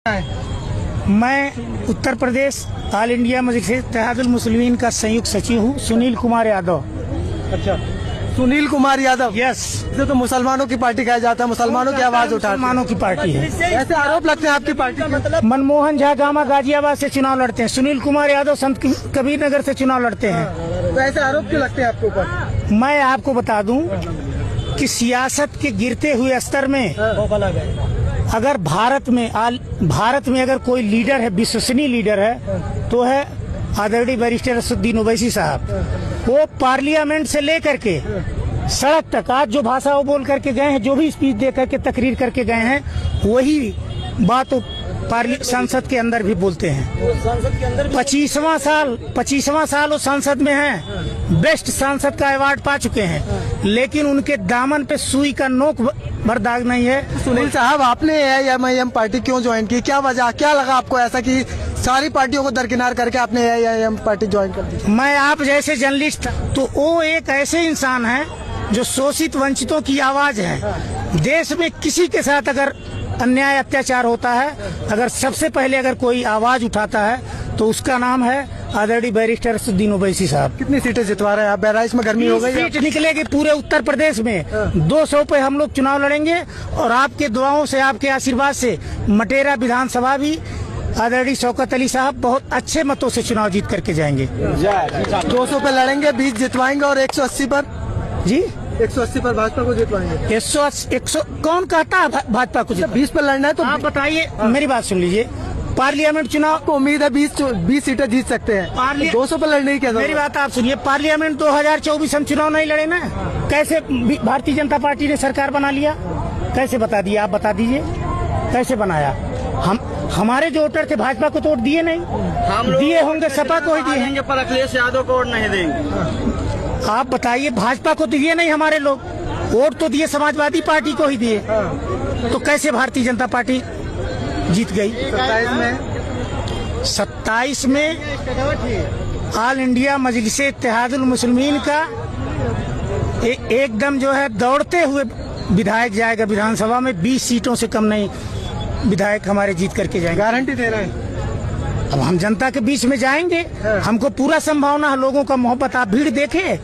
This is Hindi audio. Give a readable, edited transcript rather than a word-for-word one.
मैं उत्तर प्रदेश ऑल इंडिया मजलिस इत्तेहादुल मुस्लिमीन का संयुक्त सचिव हूँ, सुनील कुमार यादव। अच्छा, सुनील कुमार यादव। यस, इसे तो मुसलमानों की पार्टी कहा जाता है, मुसलमानों की आवाज उठाती है। मुसलमानों की पार्टी है। ऐसे आरोप लगते हैं आपकी पार्टी के। मनमोहन झा गामा गाजियाबाद से चुनाव लड़ते हैं, सुनील कुमार यादव संत कबीर नगर से चुनाव लड़ते हैं। तो ऐसे आरोप क्यों लगते हैं आपके ऊपर? मैं आपको बता दूं कि सियासत के गिरते हुए स्तर में अगर भारत में अगर कोई लीडर है, विश्वसनीय लीडर है, तो है आदरणीय बैरिस्टर असदुद्दीन ओवैसी साहब। वो पार्लियामेंट से लेकर के सड़क तक आज जो भाषा वो बोल करके गए हैं, जो भी स्पीच दे करके तकरीर करके गए हैं, वही बात संसद के अंदर भी बोलते हैं। संसद के अंदर 25वां साल वो संसद में हैं, बेस्ट सांसद का अवार्ड पा चुके हैं, लेकिन उनके दामन पे सुई का नोक भर दाग नहीं है। सुनील साहब, आपने AIM पार्टी क्यों ज्वाइन की? क्या वजह, क्या लगा आपको ऐसा कि सारी पार्टियों को दरकिनार करके आपने AIM पार्टी ज्वाइन कर दी? मैं आप जैसे जर्नलिस्ट, तो वो एक ऐसे इंसान है जो शोषित वंचितों की आवाज है। देश में किसी के साथ अगर अन्याय अत्याचार होता है, अगर सबसे पहले अगर कोई आवाज उठाता है, तो उसका नाम है आदरणीय बैरिस्टर असदुद्दीन ओवैसी साहब। कितनी सीटें जितवा रहे हैं आप? बहराइच में गर्मी हो गई है। सीट निकलेगी पूरे उत्तर प्रदेश में। 200 पे हम लोग चुनाव लड़ेंगे, और आपके दुआओं से, आपके आशीर्वाद से मटेरा विधानसभा भी आदरणीय शौकत अली साहब बहुत अच्छे मतों से चुनाव जीत करके जाएंगे। 200 पे लड़ेंगे, 20 जितवाएंगे, और 180 पर जी 180 पर भाजपा को जितवाएंगे। 100 कौन कहता है भाजपा को? 20 पर लड़ना है तो आप बताइए, मेरी बात सुन लीजिए। पार्लियामेंट चुनाव को उम्मीद है 20 सीटें जीत सकते हैं। 200 पर लड़ने की क्या मेरी बात आप सुनिए। पार्लियामेंट 2024 हम चुनाव नहीं लड़े ना। कैसे भारतीय जनता पार्टी ने सरकार बना लिया? कैसे बता दिया? आप बता दीजिए कैसे बनाया? हमारे जो वोटर थे भाजपा को तो वोट दिए नहीं, दिए होंगे सपा को ही दिए, पर अखिलेश यादव को वोट नहीं देंगे। आप बताइए, भाजपा को दिए नहीं हमारे लोग, वोट तो दिए समाजवादी पार्टी को ही दिए। तो कैसे भारतीय जनता पार्टी जीत गई? 27 में ऑल इंडिया मजलिस इत्तेहादुल मुस्लिमीन का एकदम जो है दौड़ते हुए विधायक जाएगा विधानसभा में। 20 सीटों से कम नहीं विधायक हमारे जीत करके जाएंगे, गारंटी दे रहे हैं। अब हम जनता के बीच में जाएंगे, हमको पूरा संभावना है। लोगों का मोहब्बत आप भीड़ देखे।